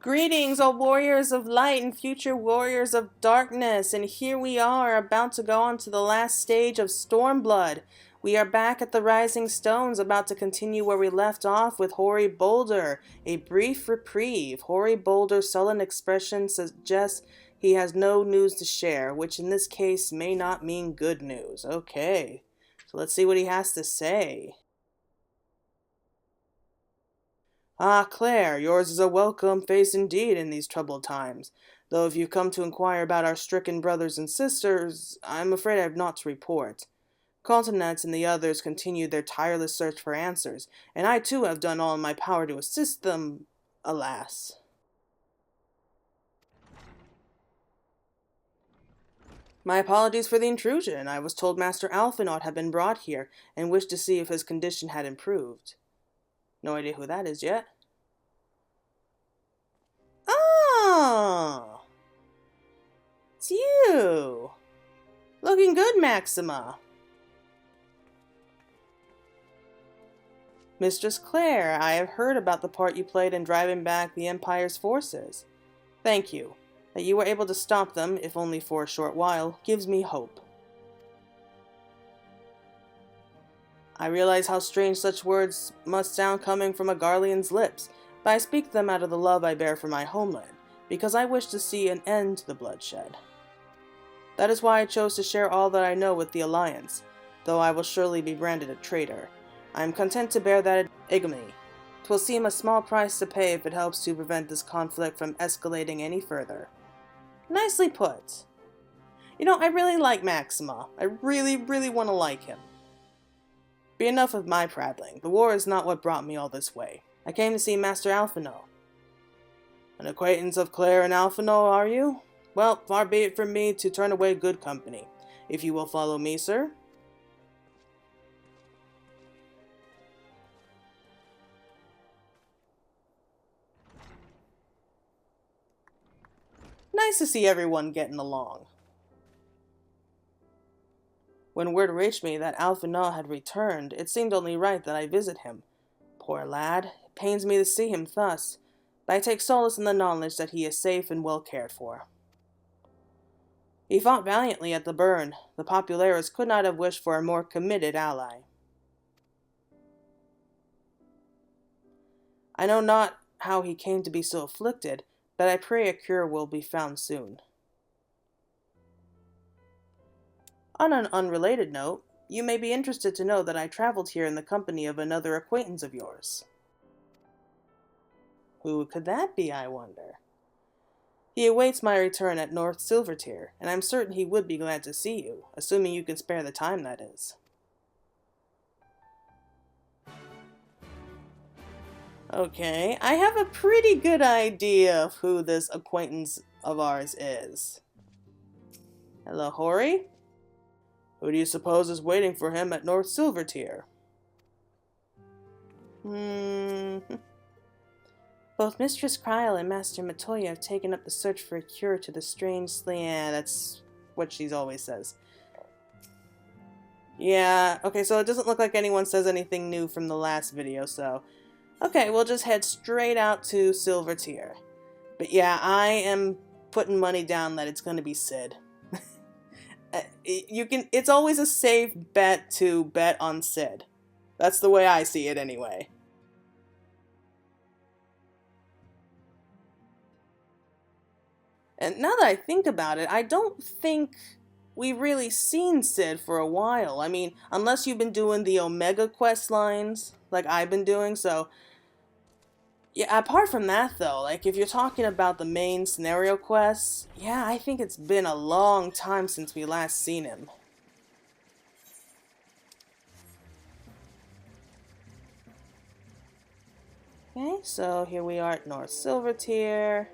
Greetings, O warriors of light and future warriors of darkness, and here we are, about to go on to the last stage of Stormblood. We are back at the Rising Stones, about to continue where we left off with Hoary Boulder. A brief reprieve. Hoary Boulder's sullen expression suggests he has no news to share, which in this case may not mean good news. Okay, so let's see what he has to say. Ah, Claire, yours is a welcome face indeed in these troubled times. Though if you come to inquire about our stricken brothers and sisters, I'm afraid I have naught to report. Continents and the others continued their tireless search for answers, and I too have done all in my power to assist them, alas. My apologies for the intrusion. I was told Master Alphinaud had been brought here, and wished to see if his condition had improved. No idea who that is yet. Oh! It's you! Looking good, Maxima. Mistress Claire, I have heard about the part you played in driving back the Empire's forces. Thank you. That you were able to stop them, if only for a short while, gives me hope. I realize how strange such words must sound coming from a Garlean's lips, but I speak them out of the love I bear for my homeland, because I wish to see an end to the bloodshed. That is why I chose to share all that I know with the Alliance, though I will surely be branded a traitor. I am content to bear that ignominy. 'Twill seem a small price to pay if it helps to prevent this conflict from escalating any further. Nicely put. You know, I really like Maxima. I really want to like him. Be enough of my prattling. The war is not what brought me all this way. I came to see Master Alphinaud. An acquaintance of Claire and Alphinaud, are you? Well, far be it from me to turn away good company. If you will follow me, sir. Nice to see everyone getting along. When word reached me that Alphinaud had returned, it seemed only right that I visit him. Poor lad, it pains me to see him thus, but I take solace in the knowledge that he is safe and well cared for. He fought valiantly at the burn. The populares could not have wished for a more committed ally. I know not how he came to be so afflicted, but I pray a cure will be found soon. On an unrelated note, you may be interested to know that I traveled here in the company of another acquaintance of yours. Who could that be, I wonder? He awaits my return at North Silvertier, and I'm certain he would be glad to see you, assuming you can spare the time, that is. Okay, I have a pretty good idea of who this acquaintance of ours is. Hello, Hoary? Who do you suppose is waiting for him at North Silvertier? Both Mistress Cryle and Master Matoya have taken up the search for a cure to the strange yeah, that's what she always says. Yeah, okay, so it doesn't look like anyone says anything new from the last video, so... Okay, we'll just head straight out to Silvertier. But yeah, I am putting money down that it's going to be Sid. It's always a safe bet to bet on Sid. That's the way I see it anyway. And now that I think about it, I don't think we've really seen Sid for a while. I mean, unless you've been doing the Omega quest lines, like I've been doing, so... Yeah, apart from that though, like if you're talking about the main scenario quests, yeah, I think it's been a long time since we last seen him. Okay, so here we are at North Silvertier.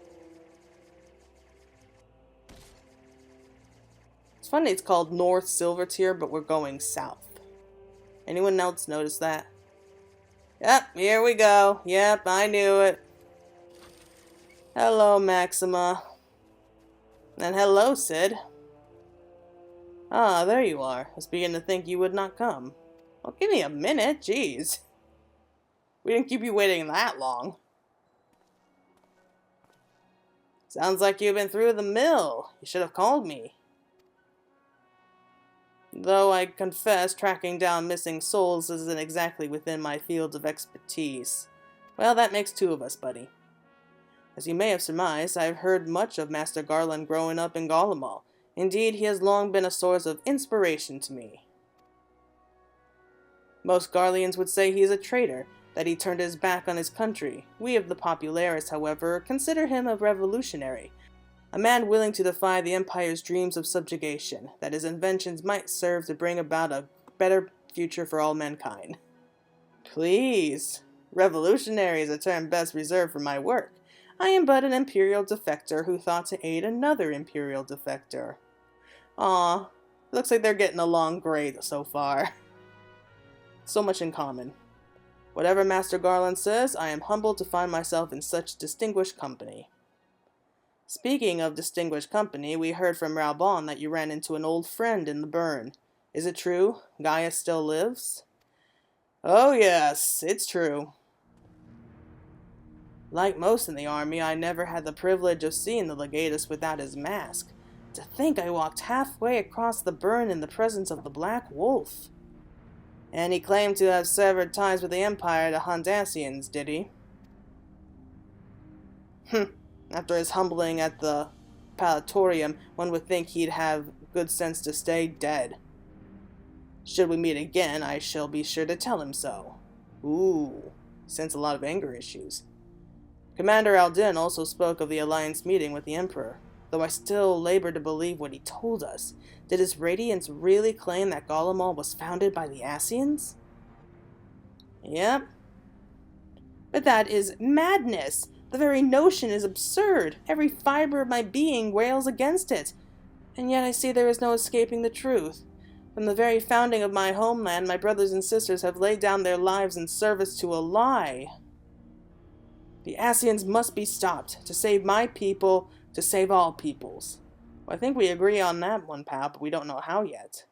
It's funny it's called North Silvertier, but we're going south. Anyone else notice that? Yep, here we go. Yep, I knew it. Hello, Maxima. And hello, Sid. Ah, there you are. I was beginning to think you would not come. Well, give me a minute, jeez. We didn't keep you waiting that long. Sounds like you've been through the mill. You should have called me. Though I confess tracking down missing souls isn't exactly within my field of expertise. Well, that makes two of us, buddy. As you may have surmised, I've heard much of Master Garlean growing up in Garlemald. Indeed, he has long been a source of inspiration to me. Most Garleans would say he is a traitor, that he turned his back on his country. We of the Popularis, however, consider him a revolutionary, a man willing to defy the Empire's dreams of subjugation, that his inventions might serve to bring about a better future for all mankind. Please, revolutionary is a term best reserved for my work. I am but an Imperial defector who thought to aid another Imperial defector. Aw, looks like they're getting along great so far. So much in common. Whatever Master Garlean says, I am humbled to find myself in such distinguished company. Speaking of distinguished company, we heard from Reborn that you ran into an old friend in the burn. Is it true? Gaia still lives? Oh yes, it's true. Like most in the army, I never had the privilege of seeing the legatus without his mask. To think I walked halfway across the burn in the presence of the Black Wolf. And he claimed to have severed ties with the Empire to Hondassians, did he? After his humbling at the Palatorium, one would think he'd have good sense to stay dead. Should we meet again, I shall be sure to tell him so. Ooh, sense a lot of anger issues. Commander Aldin also spoke of the Alliance meeting with the Emperor, though I still labor to believe what he told us. Did his Radiance really claim that Garlemald was founded by the Ascians? Yep. But that is madness! The very notion is absurd. Every fiber of my being wails against it. And yet I see there is no escaping the truth. From the very founding of my homeland, my brothers and sisters have laid down their lives in service to a lie. The Ascians must be stopped, to save my people, to save all peoples. Well, I think we agree on that one, pal, but we don't know how yet.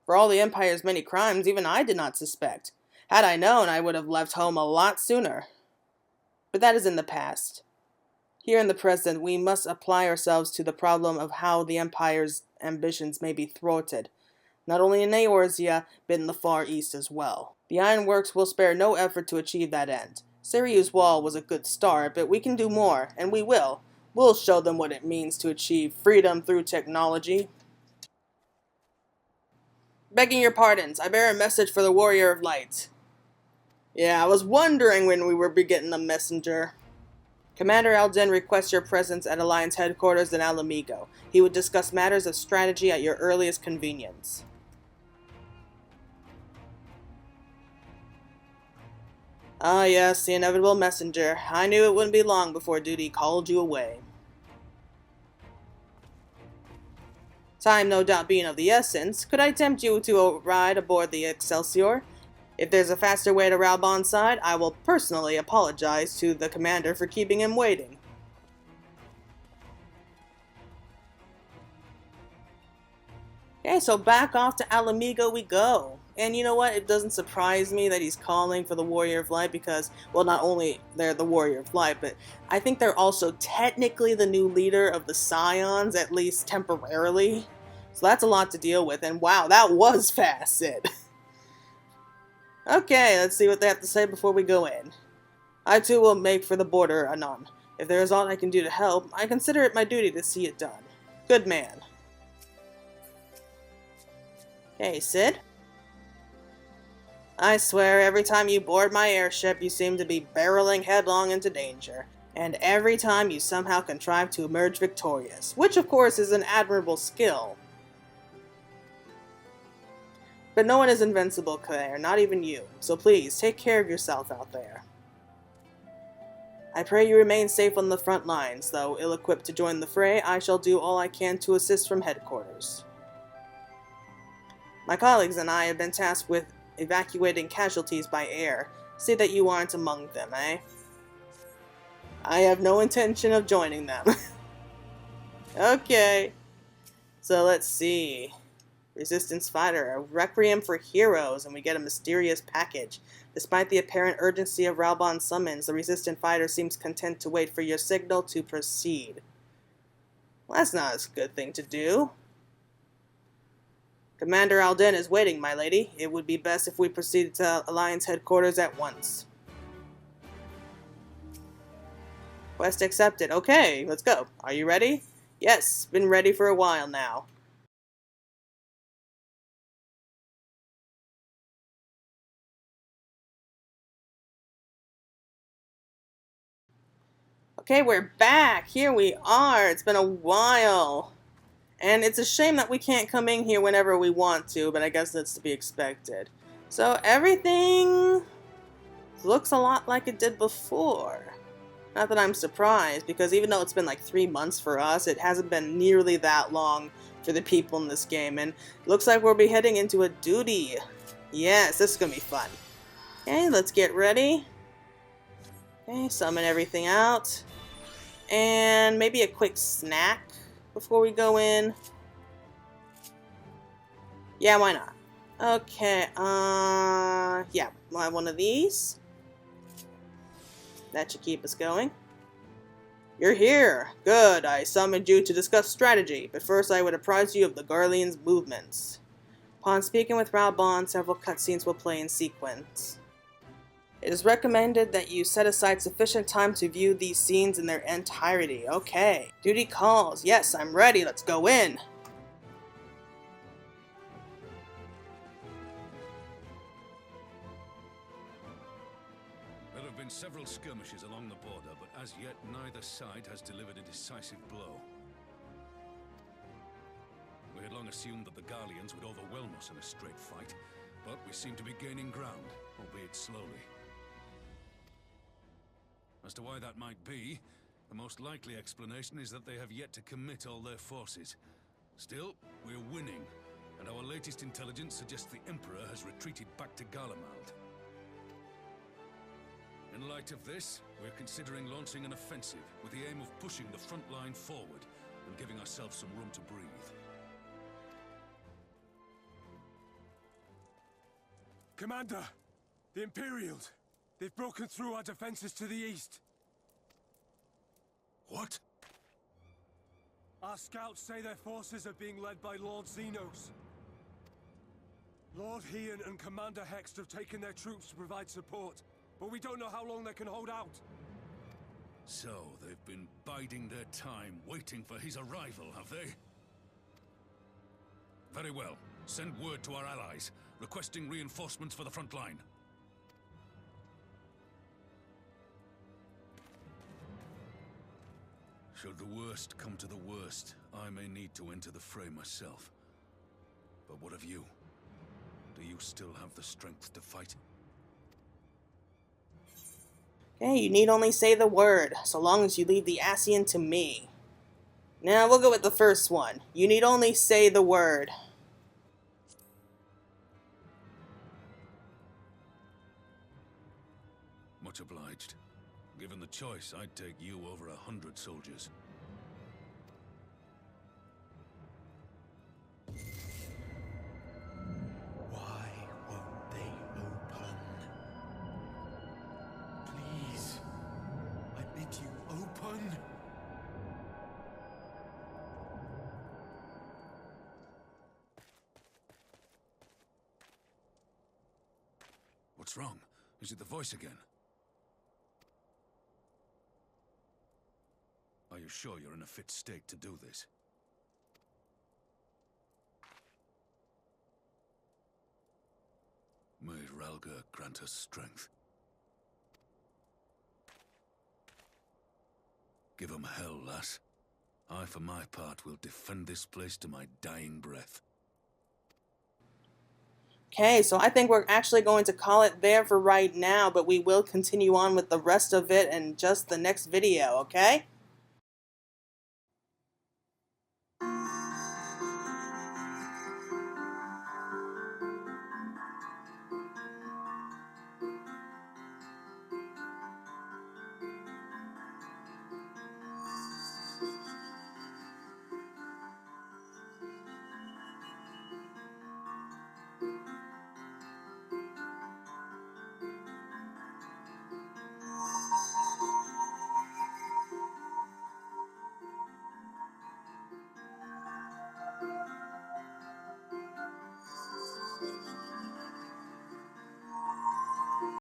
For all the Empire's many crimes, even I did not suspect. Had I known, I would have left home a lot sooner. But that is in the past. Here in the present, we must apply ourselves to the problem of how the Empire's ambitions may be thwarted, not only in Eorzea, but in the Far East as well. The Ironworks will spare no effort to achieve that end. Sirius Wall was a good start, but we can do more, and we will. We'll show them what it means to achieve freedom through technology. Begging your pardons, I bear a message for the Warrior of Light. Yeah, I was wondering when we would be getting a messenger. Commander Aldin requests your presence at Alliance headquarters in Alamigo. He would discuss matters of strategy at your earliest convenience. Ah yes, the inevitable messenger. I knew it wouldn't be long before duty called you away. Time no doubt being of the essence, could I tempt you to ride aboard the Excelsior? If there's a faster way to Reborn's side, I will personally apologize to the commander for keeping him waiting. Okay, so back off to Alamigo we go. And you know what? It doesn't surprise me that he's calling for the Warrior of Light because, well, not only they're the Warrior of Light, but I think they're also technically the new leader of the Scions, at least temporarily. So that's a lot to deal with. And wow, that was fast, Sid. Okay, let's see what they have to say before we go in. I too will make for the border anon. If there is aught I can do to help, I consider it my duty to see it done. Good man. Hey, Sid? I swear, every time you board my airship, you seem to be barreling headlong into danger. And every time you somehow contrive to emerge victorious, which of course is an admirable skill. But no one is invincible, Claire, not even you. So please, take care of yourself out there. I pray you remain safe on the front lines, though ill-equipped to join the fray, I shall do all I can to assist from headquarters. My colleagues and I have been tasked with evacuating casualties by air. See that you aren't among them, eh? I have no intention of joining them. Okay. So let's see. Resistance Fighter, a Requiem for Heroes, and we get a mysterious package. Despite the apparent urgency of Reborn's summons, the Resistant Fighter seems content to wait for your signal to proceed. Well, that's not a good thing to do. Commander Alden is waiting, my lady. It would be best if we proceeded to Alliance headquarters at once. Quest accepted. Okay, let's go. Are you ready? Yes, been ready for a while now. Okay, we're back. Here we are. It's been a while. And it's a shame that we can't come in here whenever we want to, but I guess that's to be expected. So everything looks a lot like it did before. Not that I'm surprised, because even though it's been like 3 months for us, it hasn't been nearly that long for the people in this game. And it looks like we'll be heading into a duty. Yes, this is going to be fun. Okay, let's get ready. Okay, summon everything out. And maybe a quick snack before we go in. Yeah, why not? Okay, yeah, we'll have one of these. That should keep us going. You're here. Good, I summoned you to discuss strategy, but first I would apprise you of the Garlean's movements. Upon speaking with Reborn, several cutscenes will play in sequence. It is recommended that you set aside sufficient time to view these scenes in their entirety. Okay. Duty calls. Yes, I'm ready. Let's go in. There have been several skirmishes along the border, but as yet neither side has delivered a decisive blow. We had long assumed that the Garleans would overwhelm us in a straight fight, but we seem to be gaining ground, albeit slowly. As to why that might be, the most likely explanation is that they have yet to commit all their forces. Still, we're winning, and our latest intelligence suggests the Emperor has retreated back to Garlean. In light of this, we're considering launching an offensive with the aim of pushing the front line forward and giving ourselves some room to breathe. Commander! The Imperials! They've broken through our defenses to the east. What? Our scouts say their forces are being led by Lord Xenos. Lord Heon and Commander Hext have taken their troops to provide support, but we don't know how long they can hold out. So, they've been biding their time, waiting for his arrival, have they? Very well. Send word to our allies, requesting reinforcements for the front line. Should the worst come to the worst, I may need to enter the fray myself. But what of you? Do you still have the strength to fight? Okay, you need only say the word, so long as you leave the Ascian to me. Now, we'll go with the first one. You need only say the word. Much obliged. Given the choice, I'd take you over 100 soldiers. Why won't they open? Please, I bid you open. What's wrong? Is it the voice again? Are you sure you're in a fit state to do this? May Ralga grant us strength. Give 'em hell, lass. I, for my part, will defend this place to my dying breath. Okay, so I think we're actually going to call it there for right now, but we will continue on with the rest of it in just the next video, okay?